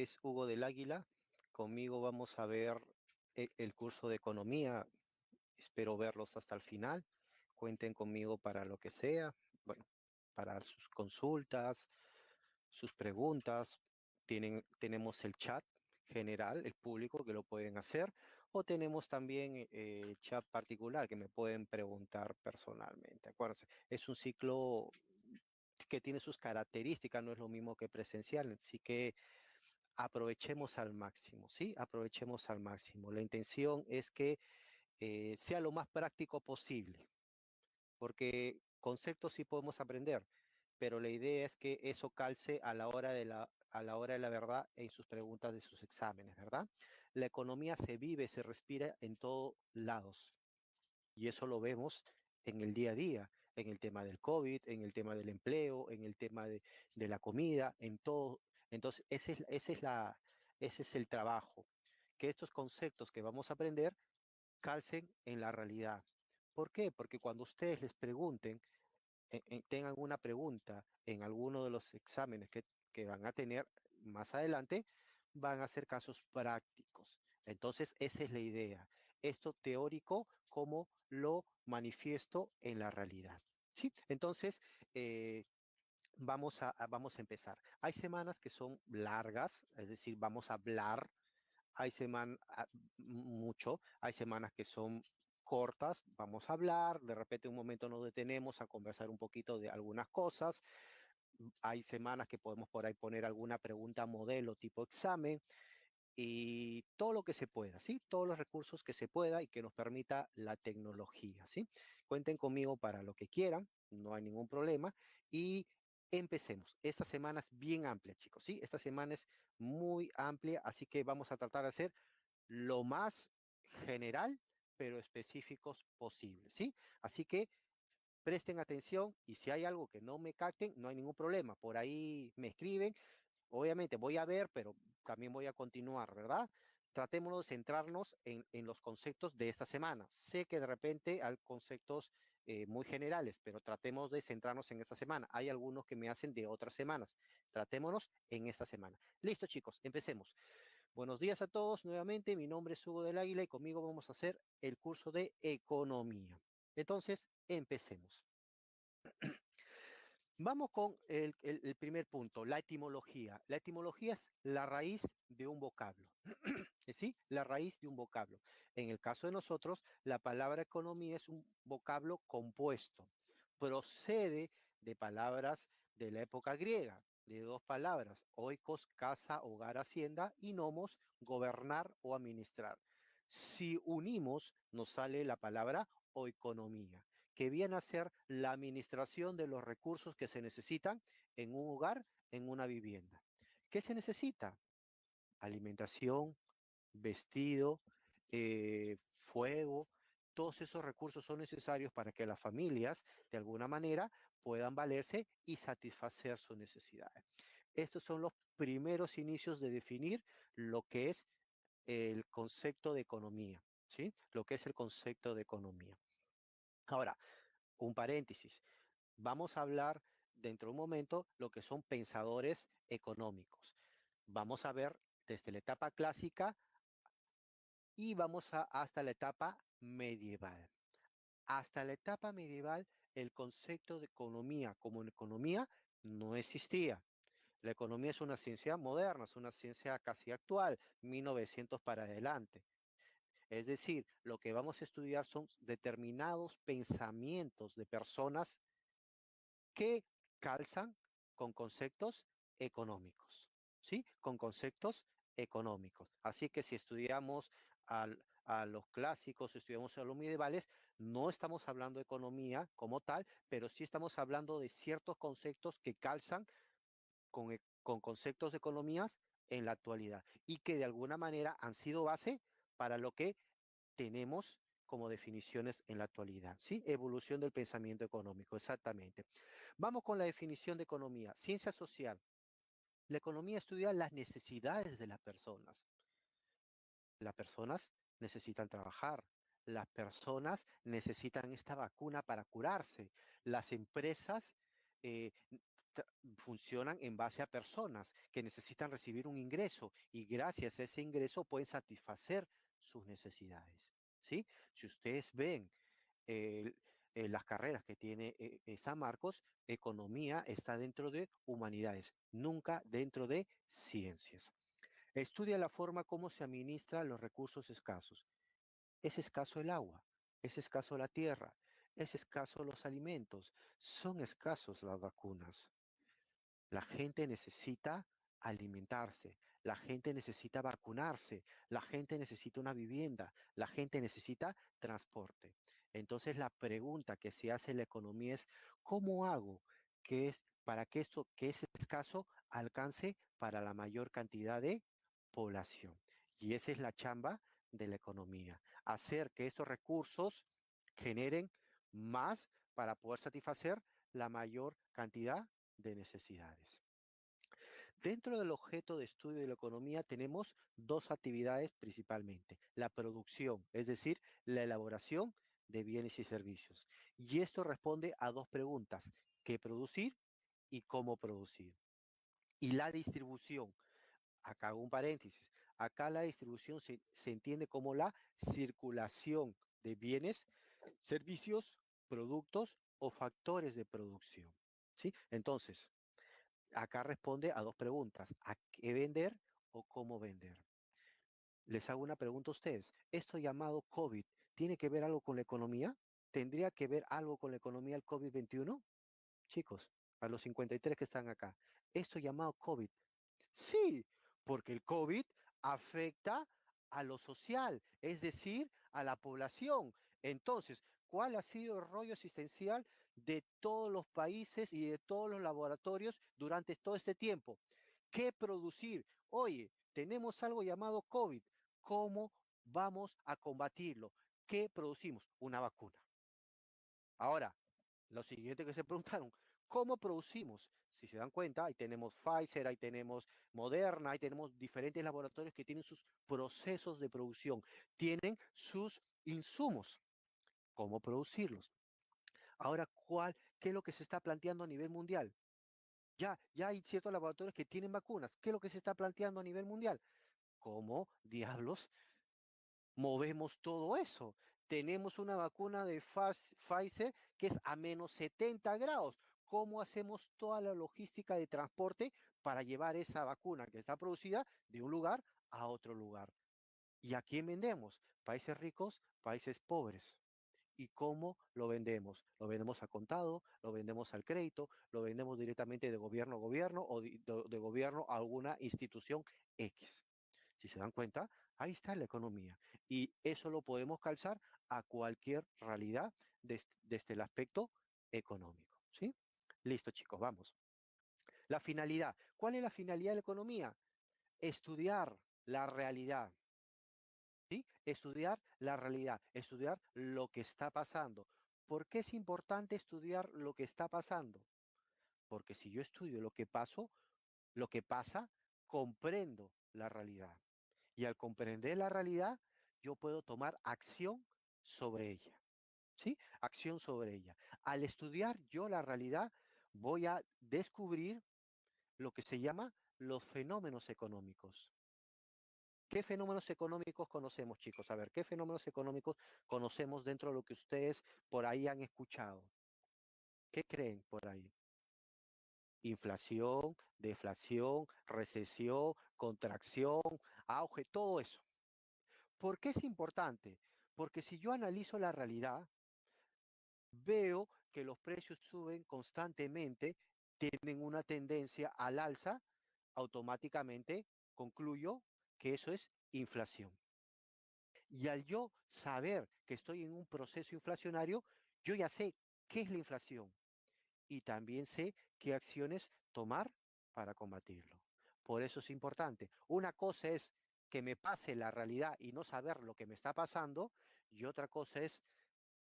es Hugo del Águila. Conmigo vamos a ver el curso de economía. Espero verlos hasta el final. Cuenten conmigo para lo que sea. Bueno, para sus consultas, sus preguntas. Tenemos el chat general, el público que lo pueden hacer, o tenemos también el chat particular que me pueden preguntar personalmente. Acuérdense, es un ciclo que tiene sus características, no es lo mismo que presencial, así que aprovechemos al máximo, ¿sí? Aprovechemos al máximo. La intención es que sea lo más práctico posible, porque conceptos sí podemos aprender, pero la idea es que eso calce a la hora de la verdad en sus preguntas de sus exámenes, ¿verdad? La economía se vive, se respira en todos lados, y eso lo vemos en el día a día, en el tema del COVID, en el tema del empleo, en el tema de la comida, en todo. Entonces, ese es el trabajo, que estos conceptos que vamos a aprender calcen en la realidad. ¿Por qué? Porque cuando ustedes les pregunten, tengan una pregunta en alguno de los exámenes que van a tener más adelante, van a ser casos prácticos. Entonces, esa es la idea. Esto teórico, como lo manifiesto en la realidad. ¿Sí? Entonces, vamos a empezar. Hay semanas que son largas, es decir, vamos a hablar. Hay semanas mucho, hay semanas que son cortas, vamos a hablar, de repente un momento nos detenemos a conversar un poquito de algunas cosas. Hay semanas que podemos por ahí poner alguna pregunta modelo tipo examen y todo lo que se pueda, ¿sí? Todos los recursos que se pueda y que nos permita la tecnología, ¿sí? Cuenten conmigo para lo que quieran, no hay ningún problema y empecemos. Esta semana es bien amplia, chicos, ¿sí? Esta semana es muy amplia, así que vamos a tratar de hacer lo más general, pero específicos posible, ¿sí? Así que presten atención y si hay algo que no me capten, no hay ningún problema. Por ahí me escriben. Obviamente voy a ver, pero también voy a continuar, ¿verdad? Tratémonos de centrarnos en los conceptos de esta semana. Sé que de repente hay conceptos muy generales, pero tratemos de centrarnos en esta semana. Hay algunos que me hacen de otras semanas. Tratémonos en esta semana. Listo, chicos, empecemos. Buenos días a todos nuevamente. Mi nombre es Hugo del Águila y conmigo vamos a hacer el curso de economía. Entonces, empecemos. Vamos con el primer punto, la etimología. La etimología es la raíz de un vocablo. ¿Sí? La raíz de un vocablo. En el caso de nosotros, la palabra economía es un vocablo compuesto. Procede de palabras de la época griega, de dos palabras, oikos, casa, hogar, hacienda, y nomos, gobernar o administrar. Si unimos, nos sale la palabra oeconomía, que viene a ser la administración de los recursos que se necesitan en un hogar, en una vivienda. ¿Qué se necesita? Alimentación, vestido, fuego, todos esos recursos son necesarios para que las familias, de alguna manera, puedan valerse y satisfacer sus necesidades. Estos son los primeros inicios de definir lo que es el concepto de economía, ¿sí? Lo que es el concepto de economía. Ahora, un paréntesis. Vamos a hablar dentro de un momento lo que son pensadores económicos. Vamos a ver desde la etapa clásica y vamos hasta la etapa medieval. Hasta la etapa medieval, el concepto de economía como economía no existía. La economía es una ciencia moderna, es una ciencia casi actual, 1900 para adelante. Es decir, lo que vamos a estudiar son determinados pensamientos de personas que calzan con conceptos económicos, ¿sí? Con conceptos económicos. Así que si estudiamos a los clásicos, estudiamos a los medievales, no estamos hablando de economía como tal, pero sí estamos hablando de ciertos conceptos que calzan con conceptos de economías en la actualidad y que de alguna manera han sido base para lo que tenemos como definiciones en la actualidad, ¿sí? Evolución del pensamiento económico, exactamente. Vamos con la definición de economía. Ciencia social. La economía estudia las necesidades de las personas. Las personas necesitan trabajar. Las personas necesitan esta vacuna para curarse. Las empresas funcionan en base a personas que necesitan recibir un ingreso y gracias a ese ingreso pueden satisfacer sus necesidades, ¿sí? Si ustedes ven eh, las carreras que tiene San Marcos, economía está dentro de humanidades, nunca dentro de ciencias. Estudia la forma como se administran los recursos escasos. Es escaso el agua, es escaso la tierra, es escaso los alimentos, son escasos las vacunas. La gente necesita alimentarse, la gente necesita vacunarse, la gente necesita una vivienda, la gente necesita transporte. Entonces la pregunta que se hace en la economía es, ¿cómo hago que es para que esto que es escaso alcance para la mayor cantidad de población? Y esa es la chamba de la economía, hacer que estos recursos generen más para poder satisfacer la mayor cantidad de necesidades. Dentro del objeto de estudio de la economía tenemos dos actividades principalmente. La producción, es decir, la elaboración de bienes y servicios. Y esto responde a dos preguntas, ¿qué producir y cómo producir? Y la distribución, acá hago un paréntesis, acá la distribución se entiende como la circulación de bienes, servicios, productos o factores de producción. ¿Sí? Entonces, acá responde a dos preguntas, ¿a qué vender o cómo vender? Les hago una pregunta a ustedes. ¿Esto llamado COVID tiene que ver algo con la economía? ¿Tendría que ver algo con la economía el COVID-21? Chicos, a los 53 que están acá. ¿Esto llamado COVID Sí, porque el COVID afecta a lo social, es decir, a la población. Entonces, ¿cuál ha sido el rollo asistencial de todos los países y de todos los laboratorios durante todo este tiempo? ¿Qué producir? Oye, tenemos algo llamado COVID. ¿Cómo vamos a combatirlo? ¿Qué producimos? Una vacuna. Ahora, lo siguiente que se preguntaron, ¿cómo producimos? Si se dan cuenta, ahí tenemos Pfizer, ahí tenemos Moderna, ahí tenemos diferentes laboratorios que tienen sus procesos de producción, tienen sus insumos, ¿cómo producirlos? Ahora, ¿qué es lo que se está planteando a nivel mundial? Ya hay ciertos laboratorios que tienen vacunas. ¿Qué es lo que se está planteando a nivel mundial? ¿Cómo diablos movemos todo eso? Tenemos una vacuna de Pfizer que es a menos 70 grados. ¿Cómo hacemos toda la logística de transporte para llevar esa vacuna que está producida de un lugar a otro lugar? ¿Y a quién vendemos? Países ricos, países pobres. ¿Y cómo lo vendemos? Lo vendemos a contado, lo vendemos al crédito, lo vendemos directamente de gobierno a gobierno o de gobierno a alguna institución X. Si se dan cuenta, ahí está la economía. Y eso lo podemos calzar a cualquier realidad desde el aspecto económico. ¿Sí? Listo, chicos, vamos. La finalidad. ¿Cuál es la finalidad de la economía? Estudiar la realidad. ¿Sí? Estudiar la realidad, estudiar lo que está pasando. ¿Por qué es importante estudiar lo que está pasando? Porque si yo estudio lo que pasa, comprendo la realidad. Y al comprender la realidad, yo puedo tomar acción sobre ella. ¿Sí? Acción sobre ella. Al estudiar yo la realidad, voy a descubrir lo que se llama los fenómenos económicos. ¿Qué fenómenos económicos conocemos, chicos? A ver, ¿qué fenómenos económicos conocemos dentro de lo que ustedes por ahí han escuchado? ¿Qué creen por ahí? Inflación, deflación, recesión, contracción, auge, todo eso. ¿Por qué es importante? Porque si yo analizo la realidad, veo que los precios suben constantemente, tienen una tendencia al alza, automáticamente concluyo que eso es inflación. Y al yo saber que estoy en un proceso inflacionario, yo ya sé qué es la inflación y también sé qué acciones tomar para combatirlo. Por eso es importante. Una cosa es que me pase la realidad y no saber lo que me está pasando, y otra cosa es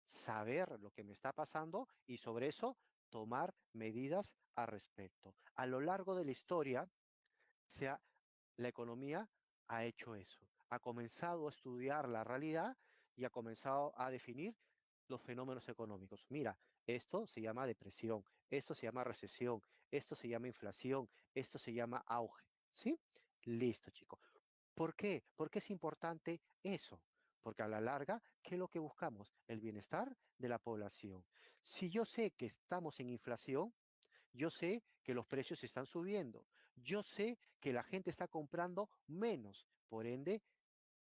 saber lo que me está pasando y sobre eso tomar medidas al respecto. A lo largo de la historia, se la economía ha hecho eso, ha comenzado a estudiar la realidad y ha comenzado a definir los fenómenos económicos. Mira, esto se llama depresión, esto se llama recesión, esto se llama inflación, esto se llama auge, ¿sí? Listo, chicos. ¿Por qué? ¿Por qué es importante eso? Porque a la larga, ¿qué es lo que buscamos? El bienestar de la población. Si yo sé que estamos en inflación, yo sé que los precios están subiendo, yo sé que la gente está comprando menos, por ende,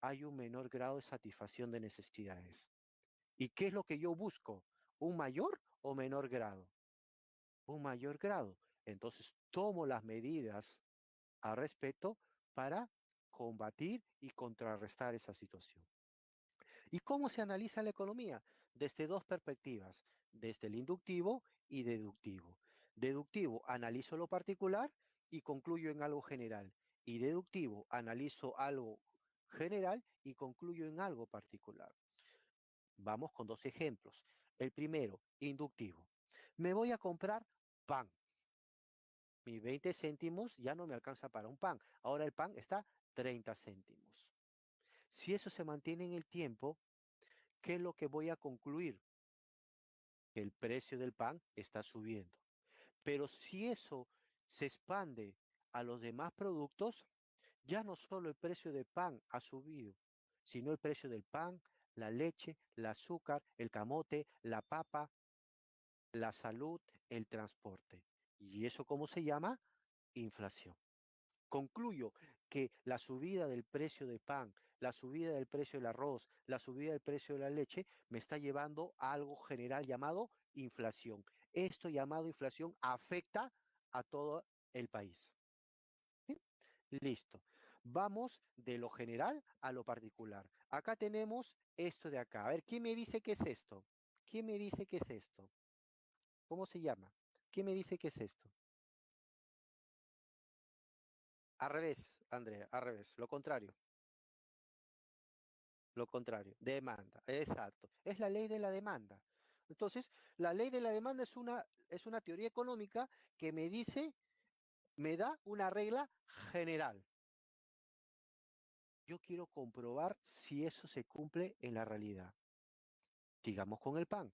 hay un menor grado de satisfacción de necesidades. ¿Y qué es lo que yo busco? ¿Un mayor o menor grado? Un mayor grado. Entonces tomo las medidas al respecto para combatir y contrarrestar esa situación. ¿Y cómo se analiza la economía? Desde dos perspectivas, desde el inductivo y deductivo. Deductivo, analizo lo particular y concluyo en algo general. Y deductivo, analizo algo general y concluyo en algo particular. Vamos con dos ejemplos. El primero, inductivo. Me voy a comprar pan. Mis 20 céntimos ya no me alcanza para un pan. Ahora el pan está 30 céntimos. Si eso se mantiene en el tiempo, ¿qué es lo que voy a concluir? Que el precio del pan está subiendo. Pero si eso se expande a los demás productos, ya no solo el precio del pan ha subido, sino el precio del pan, la leche, el azúcar, el camote, la papa, la salud, el transporte. ¿Y eso cómo se llama? Inflación. Concluyo que la subida del precio del pan, la subida del precio del arroz, la subida del precio de la leche me está llevando a algo general llamado inflación. Esto llamado inflación afecta a todo el país. ¿Sí? Listo. Vamos de lo general a lo particular. Acá tenemos esto de acá. A ver, ¿quién me dice qué es esto? ¿Quién me dice qué es esto? ¿Cómo se llama? ¿Quién me dice qué es esto? Al revés, Andrea, al revés, lo contrario. Lo contrario, demanda, exacto. Es la ley de la demanda. Entonces, la ley de la demanda es una teoría económica que me dice, me da una regla general. Yo quiero comprobar si eso se cumple en la realidad. Sigamos con el pan.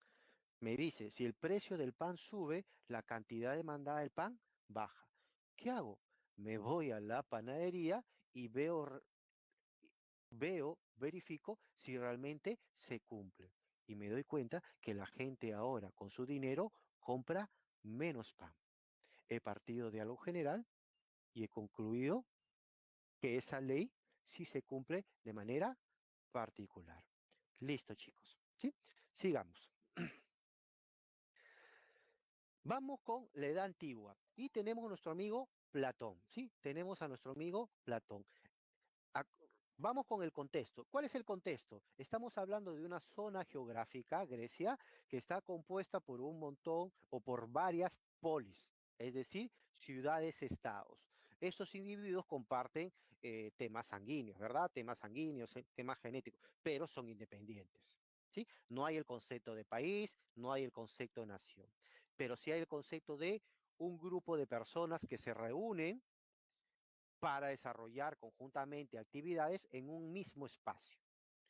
Me dice, si el precio del pan sube, la cantidad demandada del pan baja. ¿Qué hago? Me voy a la panadería y verifico si realmente se cumple. Y me doy cuenta que la gente ahora con su dinero compra menos pan. He partido de algo general y he concluido que esa ley sí se cumple de manera particular. Listo, chicos. ¿Sí? Sigamos. Vamos con la edad antigua. Y tenemos a nuestro amigo Platón. ¿Sí? Tenemos a nuestro amigo Platón. Ac- Vamos con el contexto. ¿Cuál es el contexto? Estamos hablando de una zona geográfica, Grecia, que está compuesta por un montón o por varias polis, es decir, ciudades-estados. Estos individuos comparten temas sanguíneos, ¿verdad? Temas sanguíneos, temas genéticos, pero son independientes. ¿Sí? No hay el concepto de país, no hay el concepto de nación, pero sí hay el concepto de un grupo de personas que se reúnen para desarrollar conjuntamente actividades en un mismo espacio.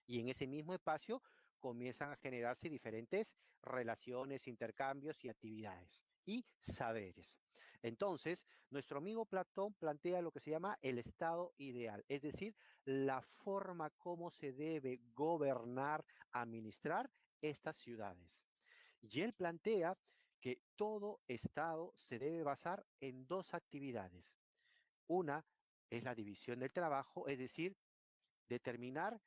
Y en ese mismo espacio comienzan a generarse diferentes relaciones, intercambios y actividades y saberes. Entonces, nuestro amigo Platón plantea lo que se llama el estado ideal, es decir, la forma como se debe gobernar, administrar estas ciudades. Y él plantea que todo estado se debe basar en dos actividades. Una es la división del trabajo, es decir, determinar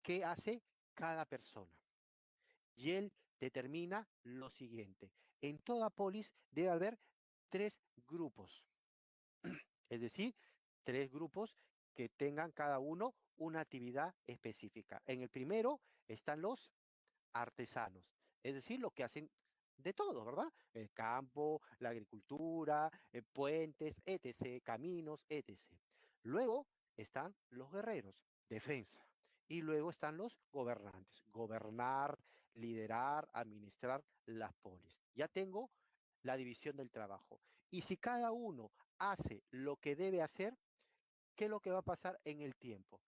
qué hace cada persona. Y él determina lo siguiente. En toda polis debe haber tres grupos, es decir, tres grupos que tengan cada uno una actividad específica. En el primero están los artesanos, es decir, lo que hacen de todo, ¿verdad? El campo, la agricultura, puentes, etc., caminos, etc. Luego están los guerreros, defensa. Y luego están los gobernantes, gobernar, liderar, administrar las polis. Ya tengo la división del trabajo. Y si cada uno hace lo que debe hacer, ¿qué es lo que va a pasar en el tiempo?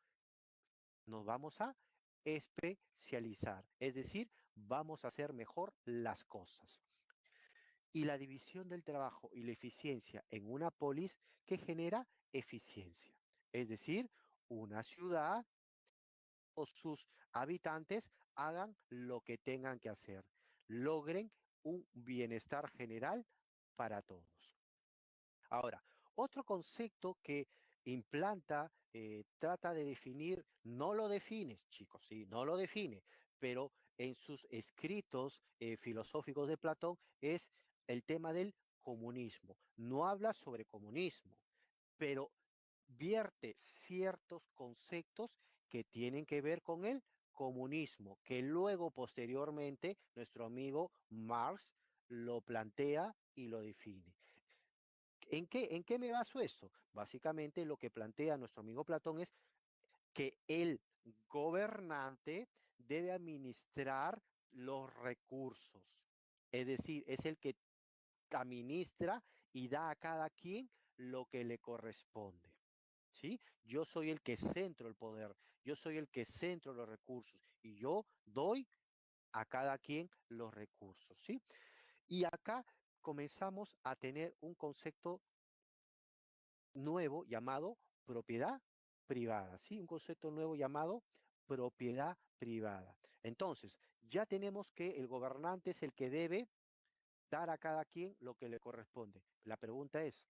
Nos vamos a especializar, es decir, vamos a hacer mejor las cosas. y la división del trabajo y la eficiencia en una polis que genera eficiencia. Es decir, una ciudad o sus habitantes hagan lo que tengan que hacer, logren un bienestar general para todos. Ahora, otro concepto que implanta, trata de definir, no lo define, chicos, sí, no lo define, pero en sus escritos filosóficos de Platón es el tema del comunismo. No habla sobre comunismo, pero vierte ciertos conceptos que tienen que ver con el comunismo, que luego posteriormente nuestro amigo Marx lo plantea y lo define. En qué me baso esto? Básicamente lo que plantea nuestro amigo Platón es que el gobernante debe administrar los recursos, es decir, es el que administra y da a cada quien lo que le corresponde. ¿Sí? Yo soy el que centro el poder, yo soy el que centro los recursos y yo doy a cada quien los recursos, ¿sí? Y acá comenzamos a tener un concepto nuevo llamado propiedad privada, ¿sí? Un concepto nuevo llamado propiedad privada. Entonces, ya tenemos que el gobernante es el que debe dar a cada quien lo que le corresponde. La pregunta es,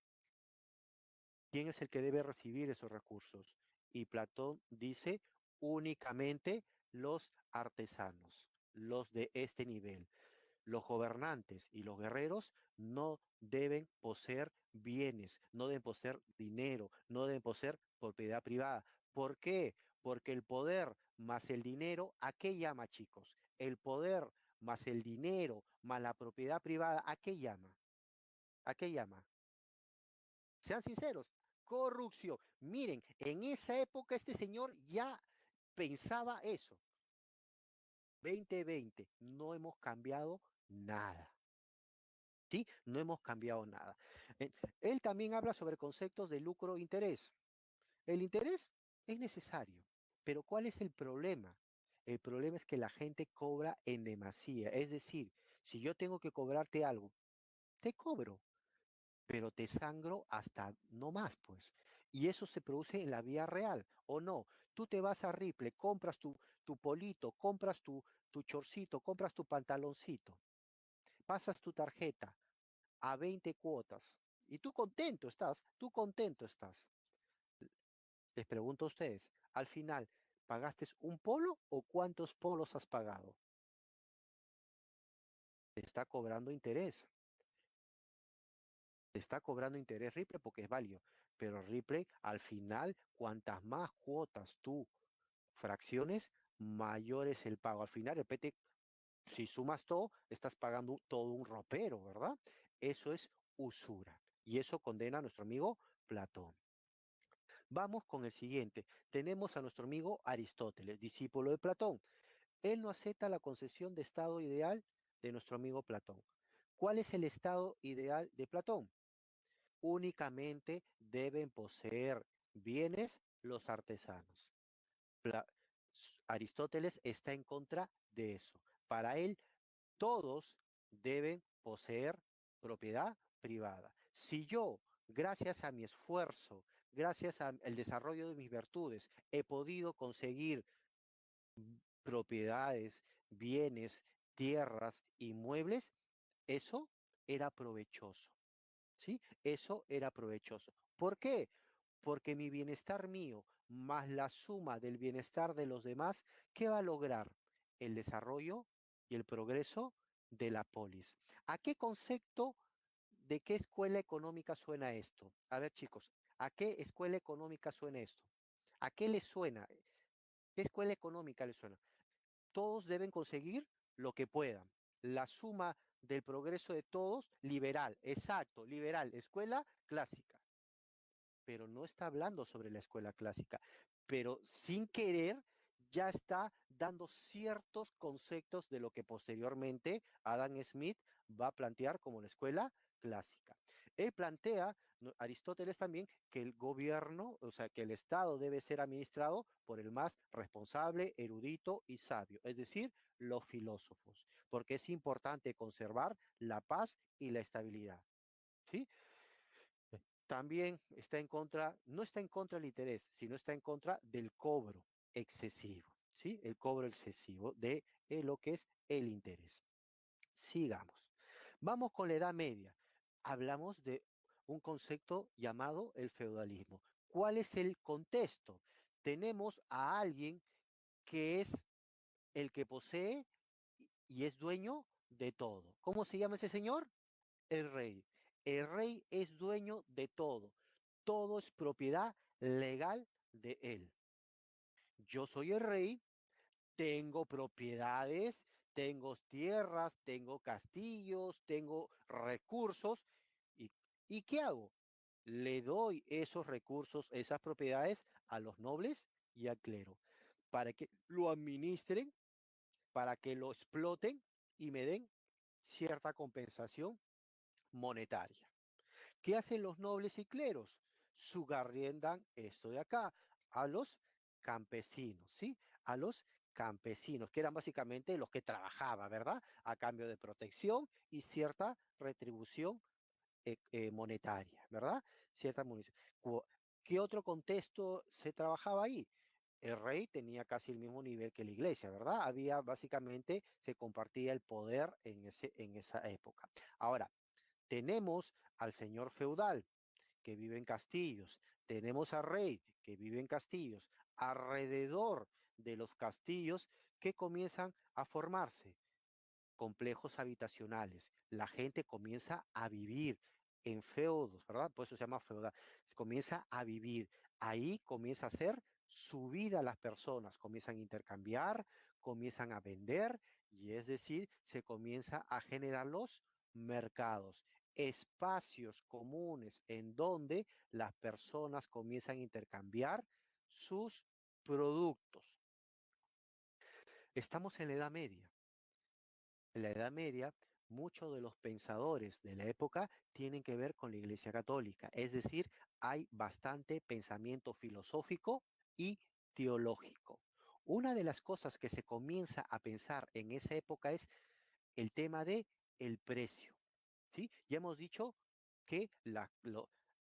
¿quién es el que debe recibir esos recursos? Y Platón dice únicamente los artesanos, los de este nivel. Los gobernantes y los guerreros no deben poseer bienes, no deben poseer dinero, no deben poseer propiedad privada. ¿Por qué? Porque el poder más el dinero, ¿a qué llama, chicos? El poder más el dinero más la propiedad privada, ¿a qué llama? ¿A qué llama? Sean sinceros, corrupción. Miren, en esa época este señor ya pensaba eso. 2020, no hemos cambiado nada. ¿Sí? No hemos cambiado nada. Eh, Él también habla sobre conceptos de lucro e interés. El interés es necesario, pero ¿cuál es el problema? El problema es que la gente cobra en demasía. Es decir, si yo tengo que cobrarte algo, te cobro, pero te sangro hasta no más, pues. Y eso se produce en la vía real, ¿o no? Tú te vas a Ripley, compras tu polito, compras tu chorcito, compras tu pantaloncito, pasas tu tarjeta a 20 cuotas y tú contento estás. Les pregunto a ustedes, al final, ¿pagaste un polo o cuántos polos has pagado? Te está cobrando interés. Te está cobrando interés Ripley porque es válido. Pero Ripley, al final, cuantas más cuotas tú fracciones, mayor es el pago. Al final, repete, si sumas todo, estás pagando todo un ropero, ¿verdad? Eso es usura. Y eso condena a nuestro amigo Platón. Vamos con el siguiente. Tenemos a nuestro amigo Aristóteles, discípulo de Platón. Él no acepta la concesión de estado ideal de nuestro amigo Platón. ¿Cuál es el estado ideal de Platón? Únicamente deben poseer bienes los artesanos. Pla- Aristóteles está en contra de eso. Para él, todos deben poseer propiedad privada. Si yo, gracias a mi esfuerzo, gracias al desarrollo de mis virtudes, he podido conseguir propiedades, bienes, tierras, inmuebles, eso era provechoso, ¿sí? Eso era provechoso. ¿Por qué? Porque mi bienestar mío más la suma del bienestar de los demás, ¿qué va a lograr? El desarrollo y el progreso de la polis. ¿A qué concepto de qué escuela económica suena esto? A ver, chicos, ¿a qué escuela económica suena esto? ¿A qué les suena? ¿Qué escuela económica les suena? Todos deben conseguir lo que puedan. La suma del progreso de todos, liberal, exacto, liberal, escuela clásica. Pero no está hablando sobre la escuela clásica, pero sin querer ya está dando ciertos conceptos de lo que posteriormente Adam Smith va a plantear como la escuela clásica. Él plantea, Aristóteles también, que el gobierno, o sea, que el Estado debe ser administrado por el más responsable, erudito y sabio, es decir, los filósofos, porque es importante conservar la paz y la estabilidad. ¿Sí? También está en contra, no está en contra del interés, sino está en contra del cobro excesivo, ¿sí? El cobro excesivo de lo que es el interés. Sigamos. Vamos con la Edad Media. Hablamos de un concepto llamado el feudalismo. ¿Cuál es el contexto? Tenemos a alguien que es el que posee y es dueño de todo. ¿Cómo se llama ese señor? El rey. El rey es dueño de todo. Todo es propiedad legal de él. Yo soy el rey, tengo propiedades, tengo tierras, tengo castillos, tengo recursos. ¿Y, ¿y qué hago? Le doy esos recursos, esas propiedades a los nobles y al clero para que lo administren, para que lo exploten y me den cierta compensación monetaria. ¿Qué hacen los nobles y cleros? Subarriendan esto de acá a los campesinos, ¿sí? A los campesinos, que eran básicamente los que trabajaban, ¿verdad? A cambio de protección y cierta retribución monetaria, ¿verdad? Cierta munición. ¿Qué otro contexto se trabajaba ahí? El rey tenía casi el mismo nivel que la iglesia, ¿verdad? Había básicamente, se compartía el poder en esa época. Ahora, tenemos al señor feudal que vive en castillos, tenemos al rey que vive en castillos, alrededor de los castillos que comienzan a formarse complejos habitacionales. La gente comienza a vivir en feudos, ¿verdad? Por eso se llama feudal. Comienza a vivir. Ahí comienza a hacer su vida las personas. Comienzan a intercambiar, comienzan a vender, y es decir, se comienza a generar los mercados, espacios comunes en donde las personas comienzan a intercambiar sus productos. Estamos en la Edad Media. En la Edad Media, muchos de los pensadores de la época tienen que ver con la Iglesia Católica, es decir, hay bastante pensamiento filosófico y teológico. Una de las cosas que se comienza a pensar en esa época es el tema de el precio, ¿sí? Ya hemos dicho que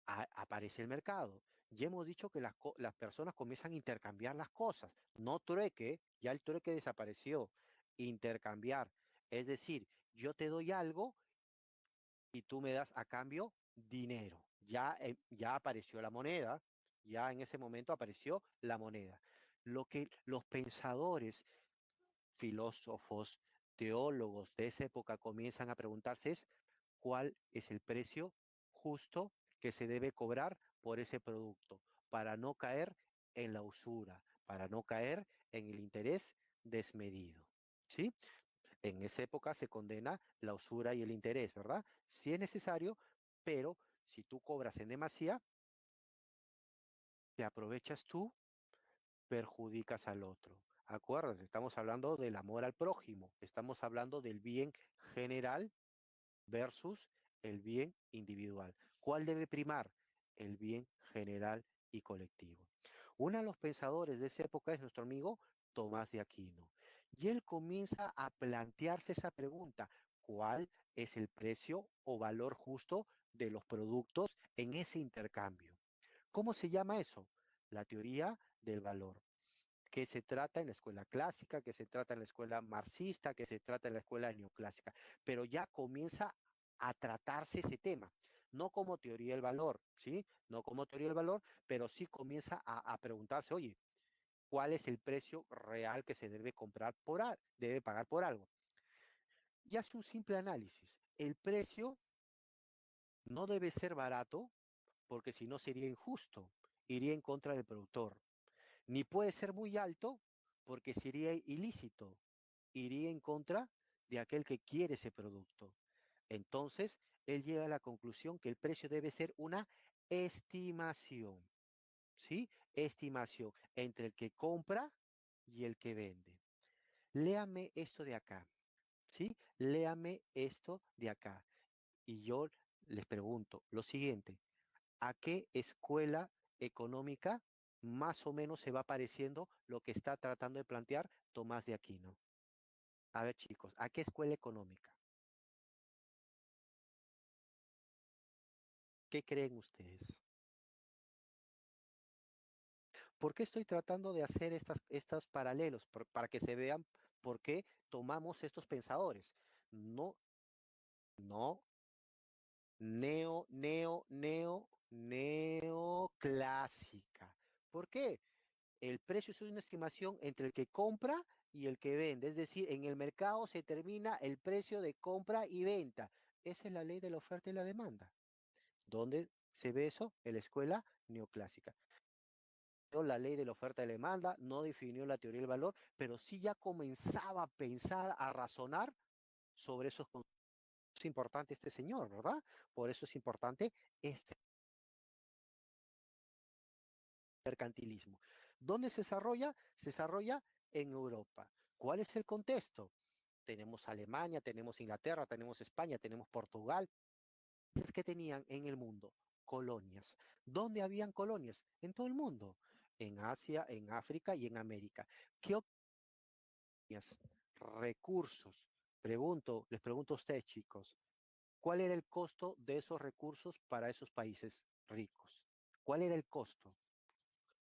aparece el mercado. Ya hemos dicho que las personas comienzan a intercambiar las cosas, no trueque, ya el trueque desapareció. Intercambiar, es decir, yo te doy algo y tú me das a cambio dinero. Ya apareció la moneda, ya en ese momento apareció la moneda. Lo que los pensadores, filósofos, teólogos de esa época comienzan a preguntarse es cuál es el precio justo que se debe cobrar por ese producto para no caer en la usura, para no caer en el interés desmedido. ¿Sí? En esa época se condena la usura y el interés, ¿verdad? Si es necesario, pero si tú cobras en demasía, te aprovechas tú, perjudicas al otro. Acuérdate, estamos hablando del amor al prójimo, estamos hablando del bien general versus el bien individual. ¿Cuál debe primar? El bien general y colectivo. Uno de los pensadores de esa época es nuestro amigo Tomás de Aquino. Y él comienza a plantearse esa pregunta: ¿cuál es el precio o valor justo de los productos en ese intercambio? ¿Cómo se llama eso? La teoría del valor, que se trata en la escuela clásica, que se trata en la escuela marxista, que se trata en la escuela neoclásica, pero ya comienza a tratarse ese tema, no como teoría del valor, ¿sí? No como teoría del valor, pero sí comienza a preguntarse, oye, ¿cuál es el precio real que se debe comprar debe pagar por algo? Y hace un simple análisis. El precio no debe ser barato porque si no sería injusto, iría en contra del productor. Ni puede ser muy alto porque sería ilícito, iría en contra de aquel que quiere ese producto. Entonces, él llega a la conclusión que el precio debe ser una estimación, ¿sí? Estimación entre el que compra y el que vende. Léame esto de acá, ¿sí? Léame esto de acá. Y yo les pregunto lo siguiente, ¿a qué escuela económica más o menos se va pareciendo lo que está tratando de plantear Tomás de Aquino? A ver, chicos, ¿a qué escuela económica? ¿Qué creen ustedes? ¿Por qué estoy tratando de hacer estos paralelos? Para que se vean por qué tomamos estos pensadores. No, no, neoclásica. ¿Por qué? El precio es una estimación entre el que compra y el que vende. Es decir, en el mercado se determina el precio de compra y venta. Esa es la ley de la oferta y la demanda. ¿Dónde se ve eso? En la escuela neoclásica. La ley de la oferta y la demanda, no definió la teoría del valor, pero sí ya comenzaba a pensar, a razonar sobre esos conceptos. Es importante este señor, ¿verdad? Por eso es importante este mercantilismo. ¿Dónde se desarrolla? Se desarrolla en Europa. ¿Cuál es el contexto? Tenemos Alemania, tenemos Inglaterra, tenemos España, tenemos Portugal. ¿Qué tenían en el mundo? Colonias. ¿Dónde habían colonias? En todo el mundo. En Asia, en África y en América. ¿Qué recursos? Les pregunto a ustedes, chicos, ¿cuál era el costo de esos recursos para esos países ricos? ¿Cuál era el costo?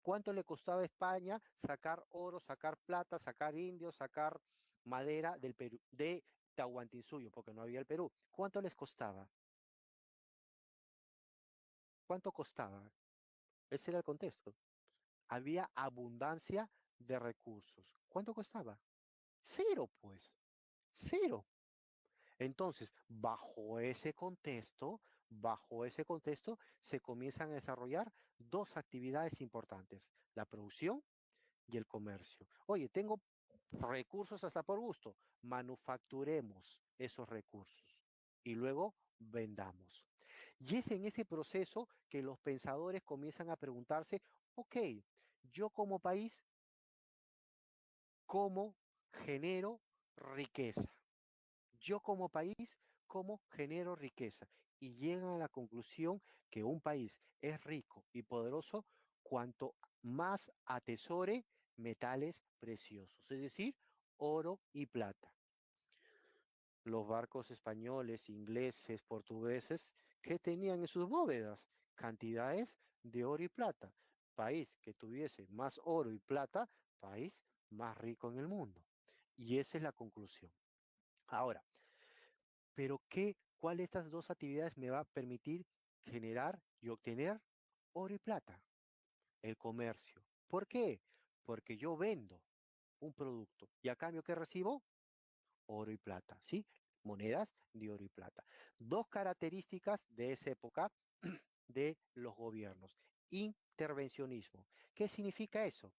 ¿Cuánto le costaba a España sacar oro, sacar plata, sacar indios, sacar madera del Perú, de Tahuantinsuyo, porque no había el Perú? ¿Cuánto les costaba? ¿Cuánto costaba? Ese era el contexto. Había abundancia de recursos. ¿Cuánto costaba? Cero, pues. Cero. Entonces, bajo ese contexto, se comienzan a desarrollar dos actividades importantes, la producción y el comercio. Oye, tengo recursos hasta por gusto, manufacturemos esos recursos y luego vendamos. Y es en ese proceso que los pensadores comienzan a preguntarse, ok, yo como país, ¿cómo genero riqueza? Yo como país, ¿cómo genero riqueza? Y llegan a la conclusión que un país es rico y poderoso cuanto más atesore metales preciosos, es decir, oro y plata. Los barcos españoles, ingleses, portugueses, ¿qué tenían en sus bóvedas? Cantidades de oro y plata. País que tuviese más oro y plata, país más rico en el mundo. Y esa es la conclusión. Ahora, pero ¿cuál de estas dos actividades me va a permitir generar y obtener oro y plata? El comercio. ¿Por qué? Porque yo vendo un producto y a cambio ¿qué recibo? Oro y plata, ¿sí? Monedas de oro y plata. Dos características de esa época de los gobiernos. Intervencionismo. ¿Qué significa eso?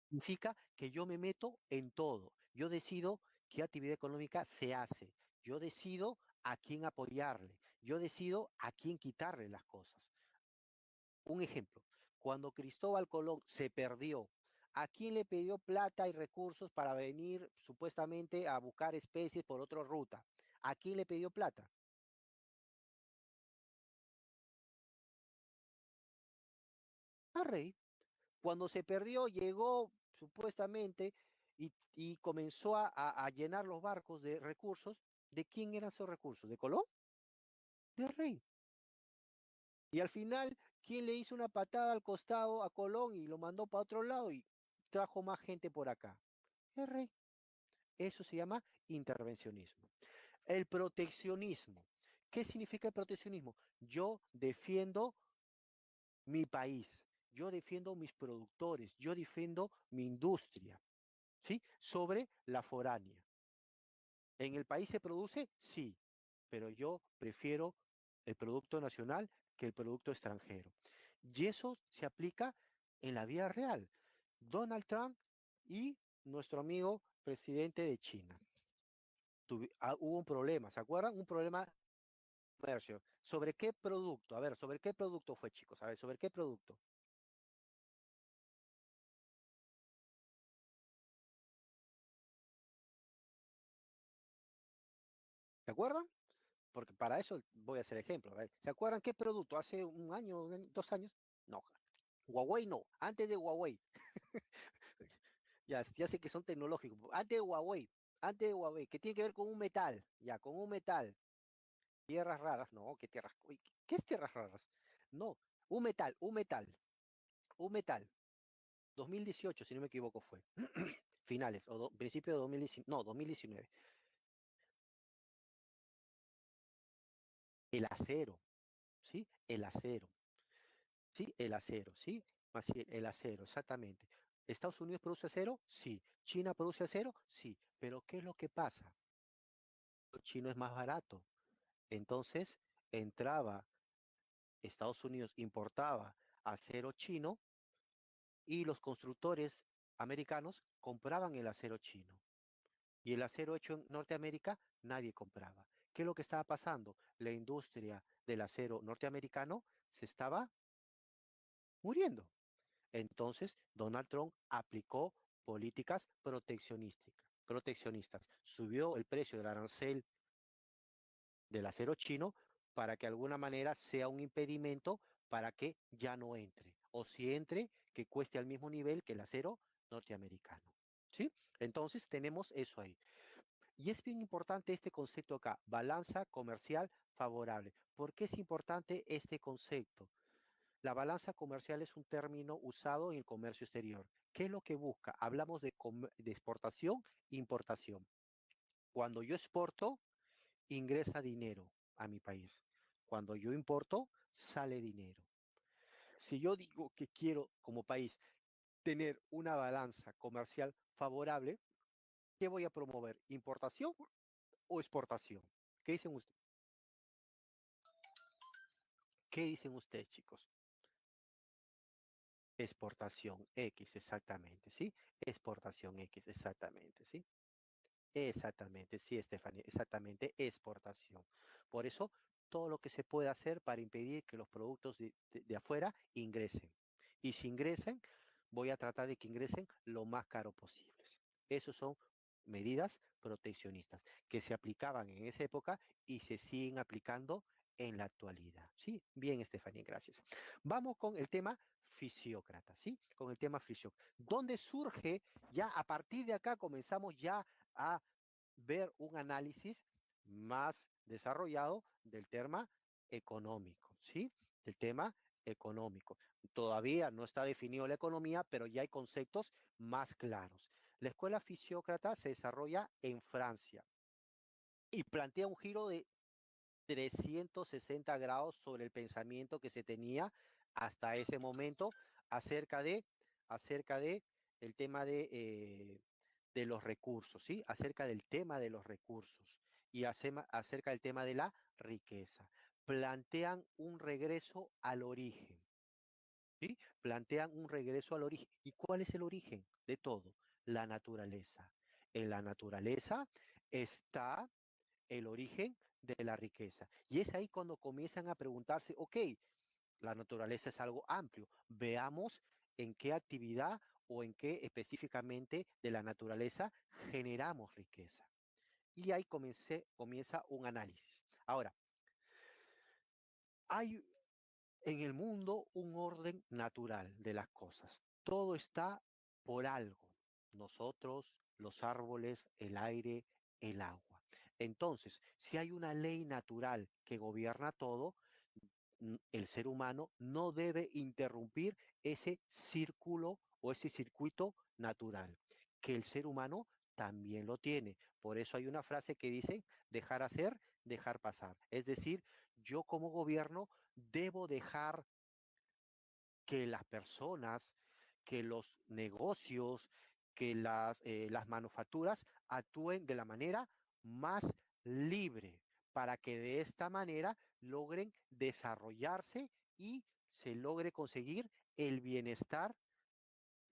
Significa que yo me meto en todo. Yo decido qué actividad económica se hace. Yo decido a quién apoyarle. Yo decido a quién quitarle las cosas. Un ejemplo, cuando Cristóbal Colón se perdió, ¿a quién le pidió plata y recursos para venir supuestamente a buscar especies por otra ruta? ¿A quién le pidió plata? Al rey. Cuando se perdió, llegó supuestamente y comenzó a llenar los barcos de recursos. ¿De quién eran esos recursos? ¿De Colón? Del rey. Y al final, ¿quién le hizo una patada al costado a Colón y lo mandó para otro lado y trajo más gente por acá? El rey. Eso se llama intervencionismo. El proteccionismo. ¿Qué significa el proteccionismo? Yo defiendo mi país, yo defiendo mis productores, yo defiendo mi industria, ¿sí? Sobre la foránea. ¿En el país se produce? Sí, pero yo prefiero el producto nacional que el producto extranjero. Y eso se aplica en la vida real. Donald Trump y nuestro amigo presidente de China. Hubo un problema, ¿se acuerdan? Un problema de comercio. ¿Sobre qué producto? A ver, ¿sobre qué producto fue, chicos? A ver, ¿sobre qué producto? ¿Se acuerdan? Porque para eso voy a hacer ejemplo. A ver, ¿se acuerdan qué producto hace un año, 2 años? No, Huawei no, antes de Huawei. Ya sé que son tecnológicos. Antes de Huawei, que tiene que ver con un metal, ya, con un metal. Tierras raras, no, ¿qué tierras? Uy, ¿qué es tierras raras? No, un metal. 2018, si no me equivoco, fue. Finales, o principio de 2019, no, 2019. El acero, ¿sí? El acero, ¿sí? El acero, ¿sí? Así, el acero, exactamente. ¿Estados Unidos produce acero? Sí. ¿China produce acero? Sí. Pero ¿qué es lo que pasa? El chino es más barato. Entonces, entraba, Estados Unidos importaba acero chino y los constructores americanos compraban el acero chino. Y el acero hecho en Norteamérica, nadie compraba. ¿Qué es lo que estaba pasando? La industria del acero norteamericano se estaba muriendo. Entonces, Donald Trump aplicó políticas proteccionistas. Subió el precio del arancel del acero chino para que de alguna manera sea un impedimento para que ya no entre. O si entre, que cueste al mismo nivel que el acero norteamericano. ¿Sí? Entonces tenemos eso ahí. Y es bien importante este concepto acá, balanza comercial favorable. ¿Por qué es importante este concepto? La balanza comercial es un término usado en el comercio exterior. ¿Qué es lo que busca? Hablamos de exportación e importación. Cuando yo exporto, ingresa dinero a mi país. Cuando yo importo, sale dinero. Si yo digo que quiero como país tener una balanza comercial favorable, ¿qué voy a promover? ¿Importación o exportación? ¿Qué dicen ustedes? ¿Qué dicen ustedes, chicos? Exportación X, exactamente, ¿sí? Exportación X, exactamente, ¿sí? Exactamente, sí, Estefanía, exactamente, exportación. Por eso, todo lo que se puede hacer para impedir que los productos de afuera ingresen. Y si ingresen, voy a tratar de que ingresen lo más caro posibles. Esas son medidas proteccionistas que se aplicaban en esa época y se siguen aplicando en la actualidad. Sí, bien, Estefanía, gracias. Vamos con el tema fisiócrata, ¿sí? Con el tema fisiócrata. ¿Dónde surge ya a partir de acá comenzamos ya a ver un análisis más desarrollado del tema económico, ¿sí? Del tema económico. Todavía no está definido la economía, pero ya hay conceptos más claros. La escuela fisiócrata se desarrolla en Francia y plantea un giro de 360 grados sobre el pensamiento que se tenía hasta ese momento acerca de, acerca de el tema de los recursos, ¿sí? Acerca del tema de los recursos y acerca del tema de la riqueza. Plantean un regreso al origen, ¿sí? Plantean un regreso al origen. ¿Y cuál es el origen de todo? La naturaleza. En la naturaleza está el origen de la riqueza. Y es ahí cuando comienzan a preguntarse, ok, la naturaleza es algo amplio, veamos en qué actividad o en qué específicamente de la naturaleza generamos riqueza. Y ahí comienza un análisis. Ahora, hay en el mundo un orden natural de las cosas. Todo está por algo. Nosotros, los árboles, el aire, el agua. Entonces, si hay una ley natural que gobierna todo, el ser humano no debe interrumpir ese círculo o ese circuito natural, que el ser humano también lo tiene. Por eso hay una frase que dice, dejar hacer, dejar pasar. Es decir, yo como gobierno debo dejar que las personas, que los negocios, que las manufacturas actúen de la manera más libre para que de esta manera logren desarrollarse y se logre conseguir el bienestar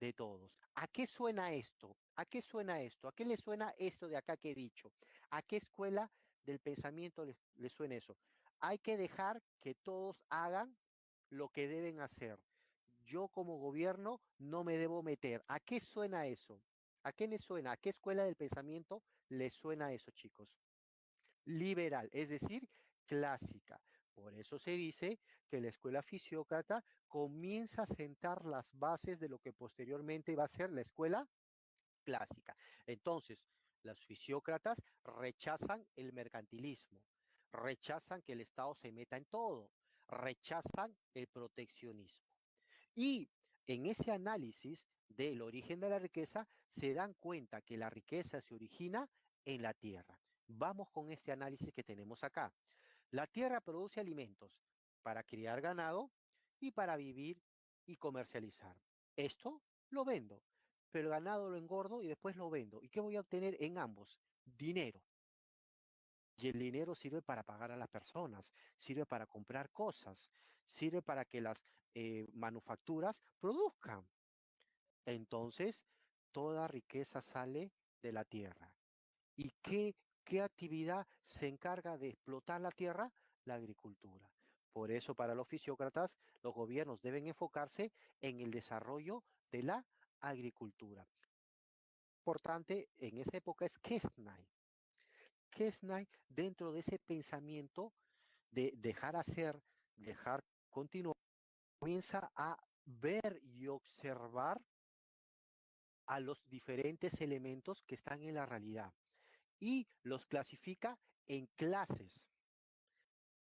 de todos. ¿A qué suena esto? ¿A qué suena esto? ¿A qué le suena esto de acá que he dicho? ¿A qué escuela del pensamiento le suena eso? Hay que dejar que todos hagan lo que deben hacer. Yo como gobierno no me debo meter. ¿A qué suena eso? ¿A qué le suena? ¿A qué escuela del pensamiento le suena eso, chicos? liberal, es decir, clásica. Por eso se dice que la escuela fisiócrata comienza a sentar las bases de lo que posteriormente va a ser la escuela clásica. Entonces, los fisiócratas rechazan el mercantilismo, rechazan que el Estado se meta en todo, rechazan el proteccionismo. Y en ese análisis del origen de la riqueza, se dan cuenta que la riqueza se origina en la tierra. Vamos con este análisis que tenemos acá. La tierra produce alimentos para criar ganado y para vivir y comercializar. Esto lo vendo, pero el ganado lo engordo y después lo vendo. ¿Y qué voy a obtener en ambos? Dinero. Y el dinero sirve para pagar a las personas, sirve para comprar cosas, sirve para que las manufacturas produzcan. Entonces, toda riqueza sale de la tierra. ¿Y qué actividad se encarga de explotar la tierra? La agricultura. Por eso, para los fisiócratas, los gobiernos deben enfocarse en el desarrollo de la agricultura. Importante en esa época es Kesnay. Kesnay, dentro de ese pensamiento de dejar hacer, dejar continuar, comienza a ver y observar a los diferentes elementos que están en la realidad y los clasifica en clases: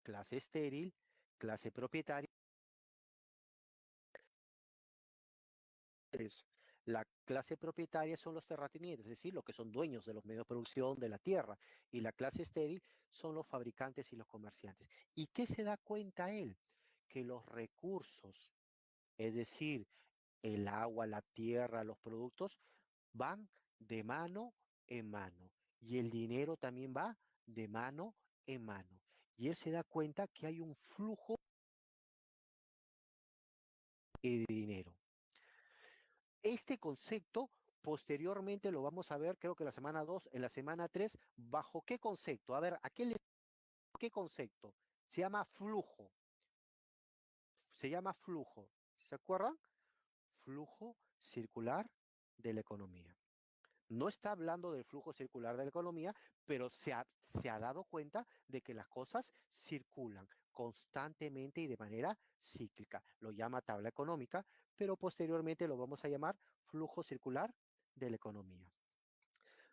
clase estéril, clase propietaria. La clase propietaria son los terratenientes, es decir, los que son dueños de los medios de producción de la tierra, y la clase estéril son los fabricantes y los comerciantes. ¿Y qué se da cuenta él? Que los recursos, es decir, el agua, la tierra, los productos, van de mano en mano, y el dinero también va de mano en mano. Y él se da cuenta que hay un flujo de dinero. Este concepto posteriormente lo vamos a ver, creo que la semana 2, en la semana 3, ¿bajo qué concepto? A ver, ¿qué concepto? Se llama flujo. Se llama flujo. ¿Se acuerdan? Flujo circular de la economía. No está hablando del flujo circular de la economía, pero se ha dado cuenta de que las cosas circulan constantemente y de manera cíclica. Lo llama tabla económica, pero posteriormente lo vamos a llamar flujo circular de la economía.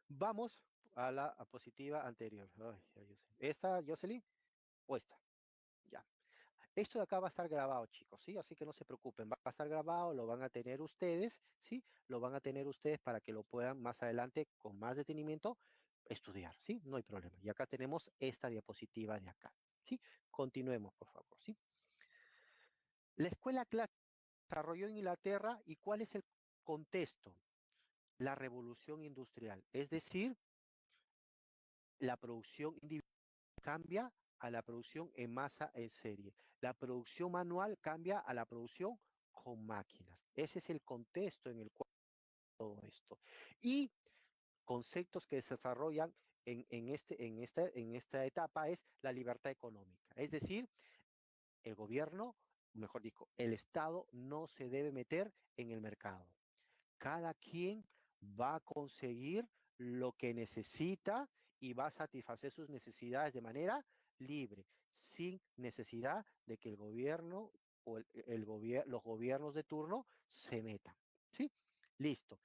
Vamos a la diapositiva anterior. Ay, ay, ¿esta, Jocelyn? ¿O esta? Ya. Esto de acá va a estar grabado, chicos, ¿sí? Así que no se preocupen, va a estar grabado, lo van a tener ustedes, ¿sí? Lo van a tener ustedes para que lo puedan más adelante, con más detenimiento, estudiar, ¿sí? No hay problema. Y acá tenemos esta diapositiva de acá, ¿sí? Continuemos, por favor, ¿sí? La escuela clásica se desarrolló en Inglaterra, ¿y cuál es el contexto? La revolución industrial, es decir, la producción individual cambia a la producción en masa en serie. La producción manual cambia a la producción con máquinas. Ese es el contexto en el cual todo esto. Y conceptos que se desarrollan en esta etapa es la libertad económica. Es decir, el gobierno, mejor dicho, el Estado no se debe meter en el mercado. Cada quien va a conseguir lo que necesita y va a satisfacer sus necesidades de manera libre, sin necesidad de que el gobierno o los gobiernos de turno se metan. ¿Sí? Listo.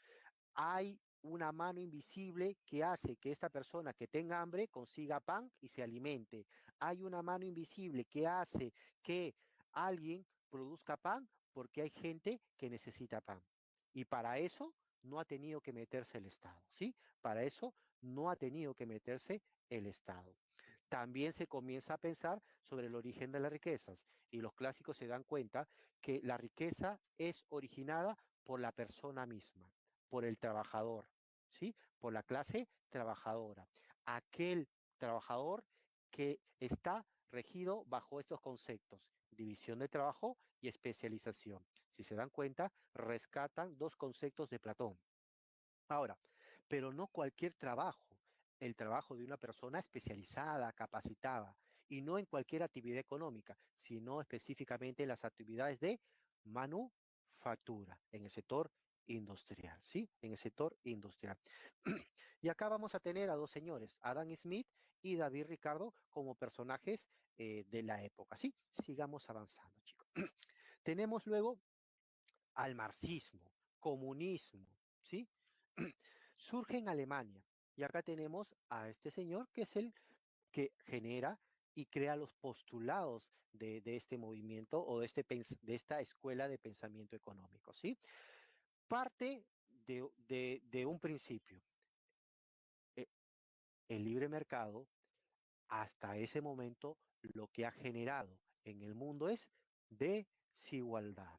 Hay una mano invisible que hace que esta persona que tenga hambre consiga pan y se alimente. Hay una mano invisible que hace que alguien produzca pan porque hay gente que necesita pan. Y para eso no ha tenido que meterse el Estado, ¿sí? Para eso no ha tenido que meterse el Estado. También se comienza a pensar sobre el origen de las riquezas, y los clásicos se dan cuenta que la riqueza es originada por la persona misma, por el trabajador, ¿sí? Por la clase trabajadora. Aquel trabajador que está regido bajo estos conceptos: división de trabajo y especialización. Si se dan cuenta, rescatan dos conceptos de Platón. Ahora, pero no cualquier trabajo, el trabajo de una persona especializada, capacitada, y no en cualquier actividad económica, sino específicamente en las actividades de manufactura, en el sector industrial, ¿sí? En el sector industrial. Y acá vamos a tener a dos señores, Adam Smith y David Ricardo como personajes de la época. ¿Sí? Sigamos avanzando, chicos. Tenemos luego al marxismo, comunismo, ¿sí? Surge en Alemania y acá tenemos a este señor que es el que genera y crea los postulados de este movimiento o de esta escuela de pensamiento económico, ¿sí? Parte de un principio. eh, El libre mercado, hasta ese momento, lo que ha generado en el mundo es desigualdad.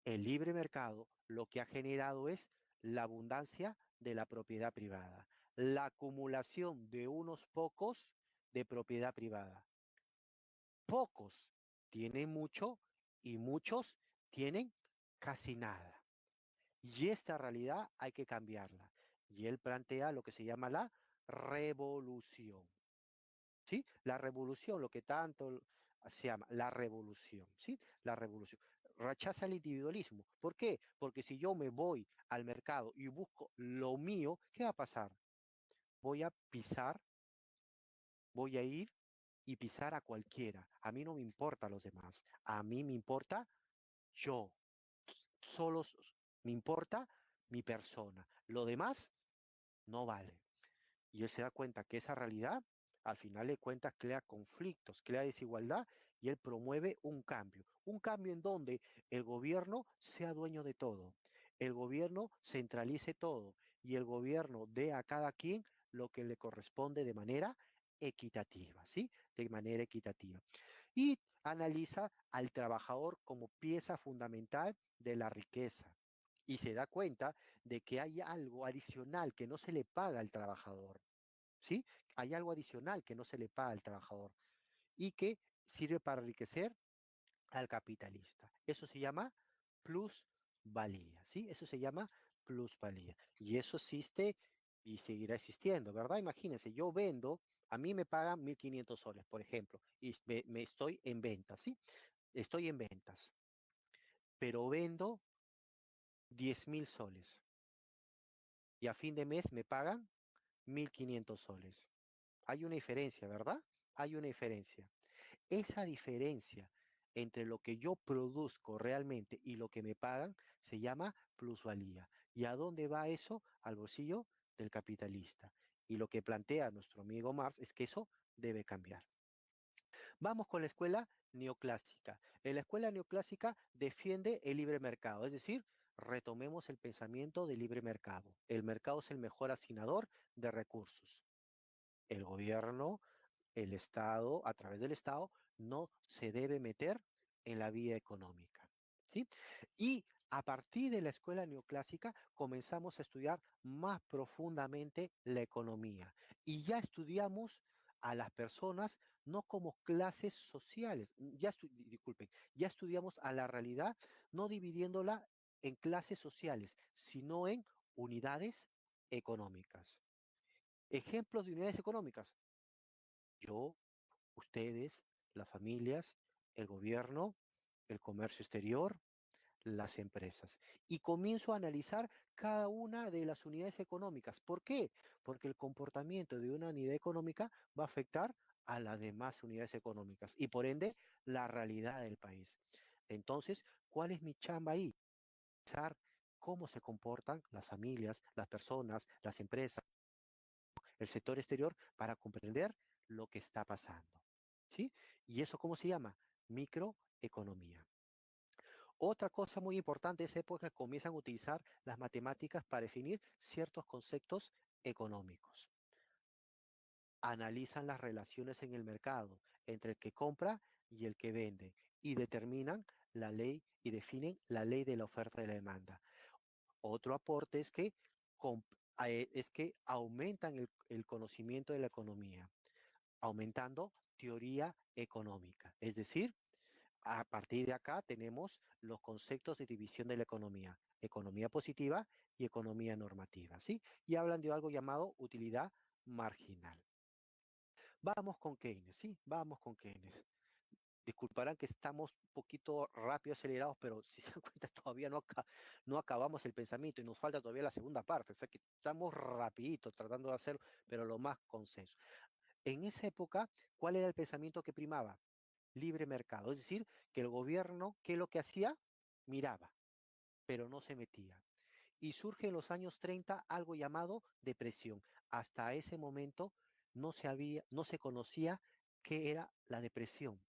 El libre mercado lo que ha generado es la abundancia de la propiedad privada, la acumulación de unos pocos de propiedad privada. Pocos tienen mucho y muchos tienen casi nada. Y esta realidad hay que cambiarla. Y él plantea lo que se llama la revolución. ¿Sí? La revolución, lo que tanto se llama la revolución, ¿sí? La revolución. Rechaza el individualismo. ¿Por qué? Porque si yo me voy al mercado y busco lo mío, ¿qué va a pasar? Voy a pisar, voy a ir y pisar a cualquiera. A mí no me importa los demás. A mí me importa yo. Solo me importa mi persona. Lo demás no vale. Y él se da cuenta que esa realidad, al final de cuentas, crea conflictos, crea desigualdad y él promueve un cambio en donde el gobierno sea dueño de todo, el gobierno centralice todo y el gobierno dé a cada quien lo que le corresponde de manera equitativa, ¿sí? De manera equitativa. Y analiza al trabajador como pieza fundamental de la riqueza. Y se da cuenta de que hay algo adicional que no se le paga al trabajador. ¿Sí? Hay algo adicional que no se le paga al trabajador y que sirve para enriquecer al capitalista. Eso se llama plusvalía, ¿sí? Eso se llama plusvalía. Y eso existe y seguirá existiendo, ¿verdad? Imagínense, yo vendo, a mí me pagan 1.500 soles, por ejemplo, y me estoy en ventas, ¿sí? Estoy en ventas, pero vendo 10.000 soles y a fin de mes me pagan 1.500 soles. Hay una diferencia, ¿verdad? Hay una diferencia. Esa diferencia entre lo que yo produzco realmente y lo que me pagan se llama plusvalía. ¿Y a dónde va eso? Al bolsillo del capitalista. Y lo que plantea nuestro amigo Marx es que eso debe cambiar. Vamos con la escuela neoclásica. En la escuela neoclásica defiende el libre mercado, es decir, retomemos el pensamiento del libre mercado. El mercado es el mejor asignador de recursos. El gobierno, el Estado, a través del Estado, no se debe meter en la vía económica. ¿Sí? Y a partir de la escuela neoclásica comenzamos a estudiar más profundamente la economía. Y ya estudiamos a las personas no como clases sociales, disculpen, ya estudiamos a la realidad no dividiéndola en clases sociales, sino en unidades económicas. Ejemplos de unidades económicas. Yo, ustedes, las familias, el gobierno, el comercio exterior, las empresas. Y comienzo a analizar cada una de las unidades económicas. ¿Por qué? Porque el comportamiento de una unidad económica va a afectar a las demás unidades económicas y por ende la realidad del país. Entonces, ¿cuál es mi chamba ahí? Analizar cómo se comportan las familias, las personas, las empresas, el sector exterior para comprender lo que está pasando. ¿Sí? ¿Y eso cómo se llama? Microeconomía. Otra cosa muy importante de esa época comienzan a utilizar las matemáticas para definir ciertos conceptos económicos. Analizan las relaciones en el mercado entre el que compra y el que vende y determinan la ley y definen la ley de la oferta y la demanda. Otro aporte es que aumentan el conocimiento de la economía, aumentando teoría económica. Es decir, a partir de acá tenemos los conceptos de división de la economía, economía positiva y economía normativa, ¿sí? Y hablan de algo llamado utilidad marginal. Vamos con Keynes, ¿sí? Vamos con Keynes. disculparán que estamos un poquito rápido acelerados, pero si se dan cuenta todavía no acabamos el pensamiento y nos falta todavía la segunda parte, o sea que estamos rapidito tratando de hacerlo, pero lo más consenso. En esa época, ¿cuál era el pensamiento que primaba? Libre mercado, es decir, que el gobierno, ¿qué es lo que hacía? Miraba, pero no se metía. Y surge en los años 30 algo llamado depresión. Hasta ese momento no se conocía qué era la depresión.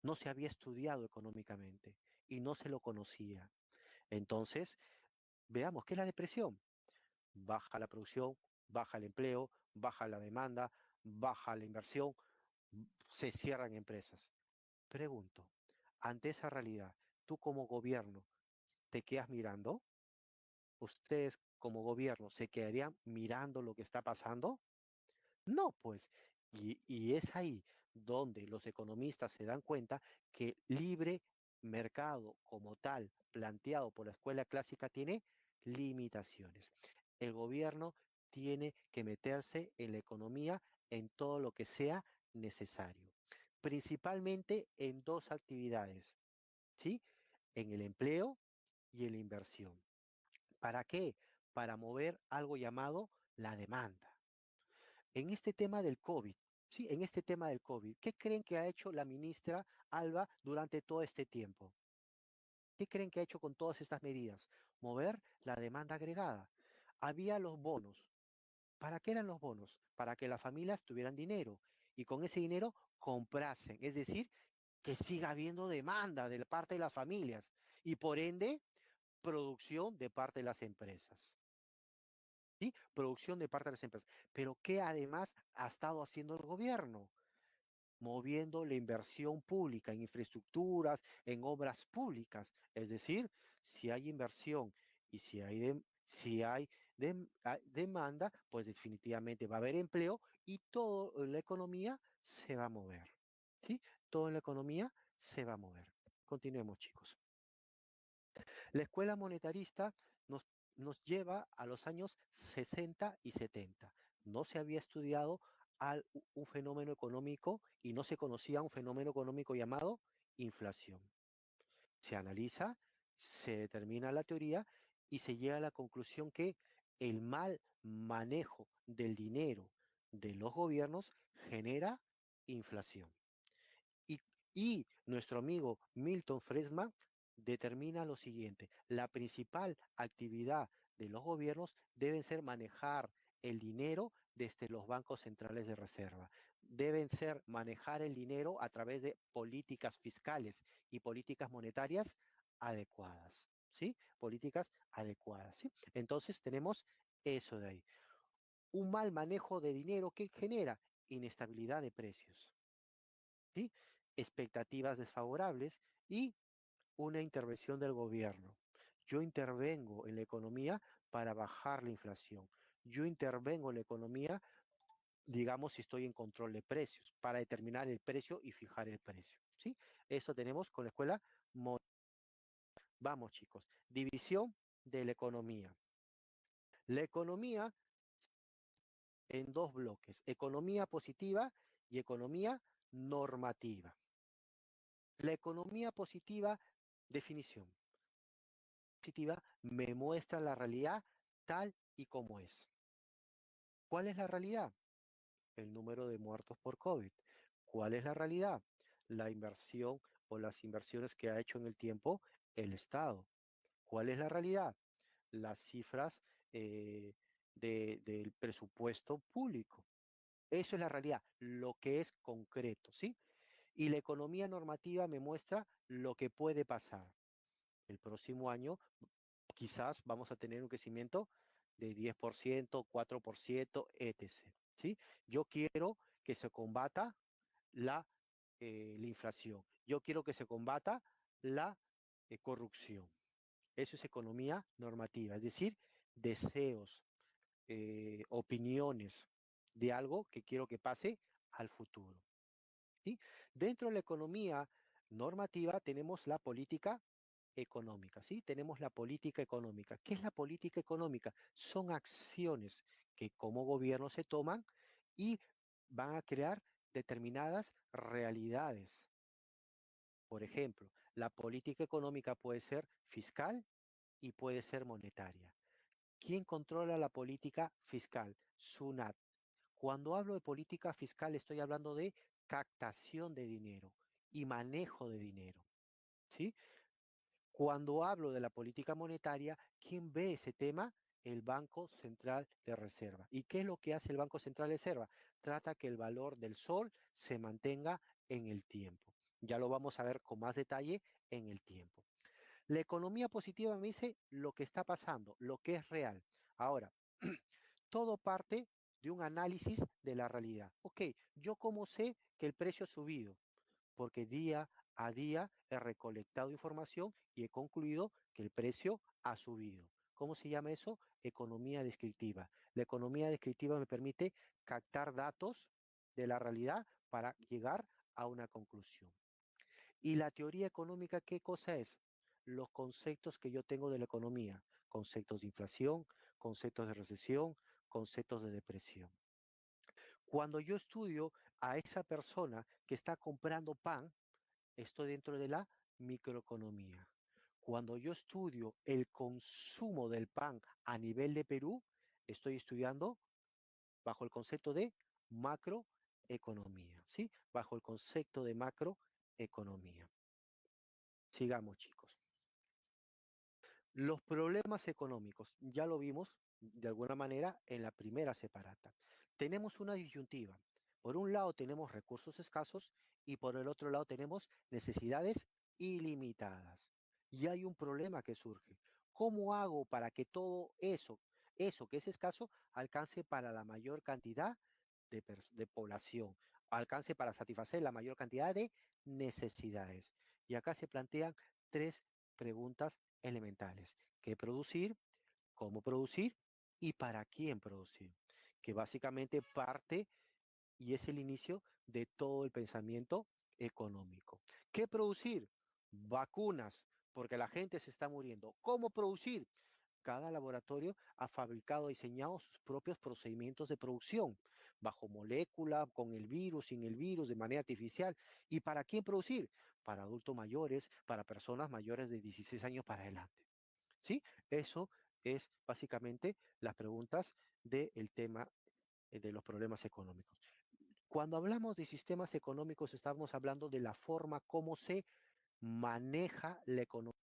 No se había estudiado económicamente y no se lo conocía. Entonces, veamos, ¿qué es la depresión? Baja la producción, baja el empleo, baja la demanda, baja la inversión, se cierran empresas. Pregunto, ante esa realidad, ¿tú como gobierno te quedas mirando? ¿Ustedes como gobierno se quedarían mirando lo que está pasando? No, pues, y es ahí donde los economistas se dan cuenta que libre mercado como tal, planteado por la escuela clásica, tiene limitaciones. El gobierno tiene que meterse en la economía en todo lo que sea necesario, principalmente en dos actividades, ¿sí? En el empleo y en la inversión. ¿Para qué? Para mover algo llamado la demanda. En este tema del COVID, sí, en este tema del COVID, ¿qué creen que ha hecho la ministra Alba durante todo este tiempo? ¿Qué creen que ha hecho con todas estas medidas? Mover la demanda agregada. Había los bonos. ¿Para qué eran los bonos? Para que las familias tuvieran dinero y con ese dinero comprasen, es decir, que siga habiendo demanda de parte de las familias y por ende producción de parte de las empresas. ¿Sí? Producción de parte de las empresas. Pero ¿qué además ha estado haciendo el gobierno? Moviendo la inversión pública en infraestructuras, en obras públicas. Es decir, si hay inversión y si hay demanda, pues definitivamente va a haber empleo y toda la economía se va a mover. ¿Sí? Toda la economía se va a mover. Continuemos, chicos. La escuela monetarista nos, nos lleva a los años 60 y 70. No se había estudiado un fenómeno económico y no se conocía un fenómeno económico llamado inflación. Se analiza, se determina la teoría y se llega a la conclusión que el mal manejo del dinero de los gobiernos genera inflación. Y, y nuestro amigo Milton Friedman determina lo siguiente: la principal actividad de los gobiernos deben ser manejar el dinero desde los bancos centrales de reserva. Deben ser manejar el dinero a través de políticas fiscales y políticas monetarias adecuadas. ¿Sí? Políticas adecuadas. ¿Sí? Entonces tenemos eso de ahí. Un mal manejo de dinero que genera inestabilidad de precios. ¿Sí? Expectativas desfavorables y una intervención del gobierno. Yo intervengo en la economía para bajar la inflación. Yo intervengo en la economía, digamos, si estoy en control de precios, para determinar el precio y fijar el precio. ¿Sí? Eso tenemos con la escuela. Vamos, chicos. División de la economía. La economía en dos bloques: economía positiva y economía normativa. La economía positiva, definición positiva, me muestra la realidad tal y como es. ¿Cuál es la realidad? El número de muertos por COVID. ¿Cuál es la realidad? La inversión o las inversiones que ha hecho en el tiempo el Estado. ¿Cuál es la realidad? Las cifras del presupuesto público. Eso es la realidad, lo que es concreto, ¿sí? Y la economía normativa me muestra lo que puede pasar. El próximo año quizás vamos a tener un crecimiento de 10%, 4%, etc. ¿Sí? Yo quiero que se combata la, la inflación. Yo quiero que se combata la corrupción. Eso es economía normativa, es decir, deseos, opiniones de algo que quiero que pase al futuro. ¿Sí? Dentro de la economía normativa tenemos la política económica, ¿sí? Tenemos la política económica. ¿Qué es la política económica? Son acciones que como gobierno se toman y van a crear determinadas realidades. Por ejemplo, la política económica puede ser fiscal y puede ser monetaria. ¿Quién controla la política fiscal? SUNAT. Cuando hablo de política fiscal estoy hablando de captación de dinero y manejo de dinero, ¿sí? Cuando hablo de la política monetaria, ¿quién ve ese tema? El Banco Central de Reserva. ¿Y qué es lo que hace el Banco Central de Reserva? Trata que el valor del sol se mantenga en el tiempo. Ya lo vamos a ver con más detalle en el tiempo. La economía positiva me dice lo que está pasando, lo que es real. Ahora, todo parte de un análisis de la realidad. Ok, ¿yo cómo sé que el precio ha subido? Porque día a día he recolectado información y he concluido que el precio ha subido. ¿Cómo se llama eso? Economía descriptiva. La economía descriptiva me permite captar datos de la realidad para llegar a una conclusión. ¿Y la teoría económica qué cosa es? Los conceptos que yo tengo de la economía, conceptos de inflación, conceptos de recesión, conceptos de depresión. Cuando yo estudio a esa persona que está comprando pan, estoy dentro de la microeconomía. Cuando yo estudio el consumo del pan a nivel de Perú, estoy estudiando bajo el concepto de macroeconomía, ¿sí? Bajo el concepto de macroeconomía. Sigamos, chicos. Los problemas económicos, ya lo vimos de alguna manera en la primera separata. Tenemos una disyuntiva. Por un lado tenemos recursos escasos y por el otro lado tenemos necesidades ilimitadas. Y hay un problema que surge. ¿Cómo hago para que todo eso que es escaso, alcance para la mayor cantidad de población, alcance para satisfacer la mayor cantidad de necesidades? Y acá se plantean tres preguntas elementales: ¿qué producir? ¿Cómo producir? ¿Y para quién producir? Que básicamente parte y es el inicio de todo el pensamiento económico. ¿Qué producir? Vacunas, porque la gente se está muriendo. ¿Cómo producir? Cada laboratorio ha fabricado, diseñado sus propios procedimientos de producción, bajo molécula, con el virus, sin el virus, de manera artificial. ¿Y para quién producir? Para adultos mayores, para personas mayores de 16 años para adelante. ¿Sí? Eso es básicamente las preguntas del tema de los problemas económicos. Cuando hablamos de sistemas económicos, estamos hablando de la forma como se maneja la economía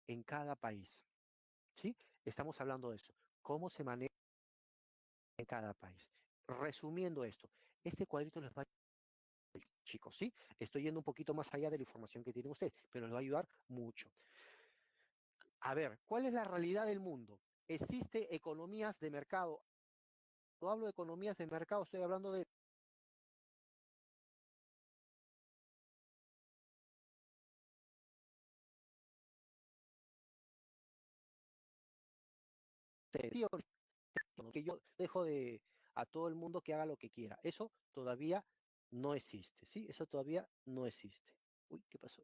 en cada país. ¿Sí? Estamos hablando de eso. ¿Cómo se maneja en cada país? Resumiendo esto, este cuadrito les va a ayudar, chicos, ¿sí? Estoy yendo un poquito más allá de la información que tienen ustedes, pero les va a ayudar mucho. A ver, ¿cuál es la realidad del mundo? ¿Existe economías de mercado? Cuando hablo de economías de mercado, estoy hablando de que yo dejo de a todo el mundo que haga lo que quiera. Eso todavía no existe, ¿sí? Eso todavía no existe. Uy, ¿qué pasó?